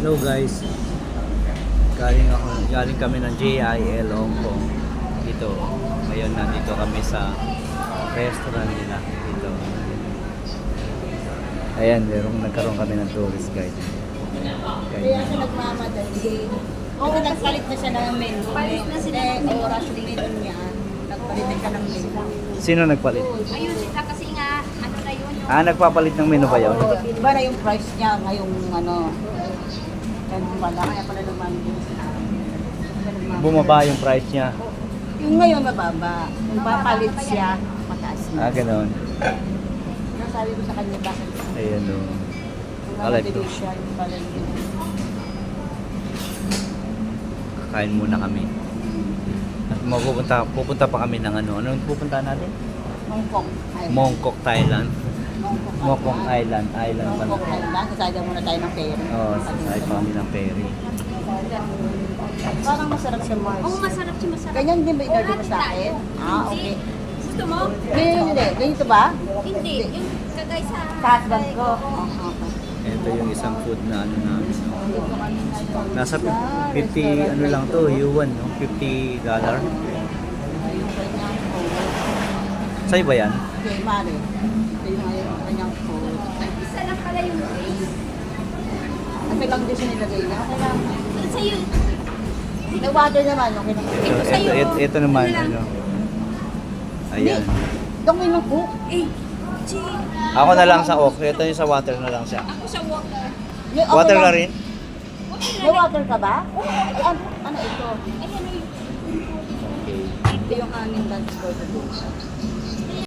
Hello guys. Galing kami ng JIL Hong Kong. Dito. Ngayon nandito kami sa restaurant nila dito. Ayan, nagkaroon kami ng tourist guide. Kaya siya nagmamadali. Kasi nagpalit na siya ng menu. Palit na sila ng menu. Oras yung menu niya. Nagpalit na siya ng menu. Sino nagpalit? Ayun sila kasi nga, ano na yun yung... Nagpapalit ng menu ba yun? Oo, iba na yung price niya ngayong ano. Ganun pala. Kaya pala naman yun. Bumaba yung price niya. Yung ngayon mababa. Kung papalit siya, mataas na. Ganoon. Nasabi ko sa kanya bakit. Ayan o. Kung Alright, nabili siya, yung pala yun. Kain muna kami. At pupunta pa kami ng ano. Anong pupunta natin? Mongkok. Mongkok, Thailand. Mongkok Island. Island pa na. Mongkok Island. Sasada muna tayo ng ferry. Oo, sasakay pa kami ng ferry. Parang masarap siya, Mars. Oo, masarap siya, masarap. Ganyan din ba in-order mo Order sa akin? tayo. Okay. Gusto mo? Hindi. Ganito ba? Hindi. Yung kagay sa... Sa husband ko. Okay. Ito yung isang food na ano namin. Nasa 50 ano lang to, yuan, no? $50. Sa'yo ba yan? Okay, Mare. Ito yung kanyang food. Isa lang pala yung base. Okay lang din siya nilagay niya. Okay lang. Yung sa'yo. May water naman. Okay lang. Ito naman, ano. Ayan. Itong may ng cook. Eh, Chi. Ako na lang sa oak. Ito yung sa water na lang siya. Ako sa water. May okay Water lang. na rin? May water ka ba? Ano ito? Ay, ano yun? Ito yung aming lunch for the day.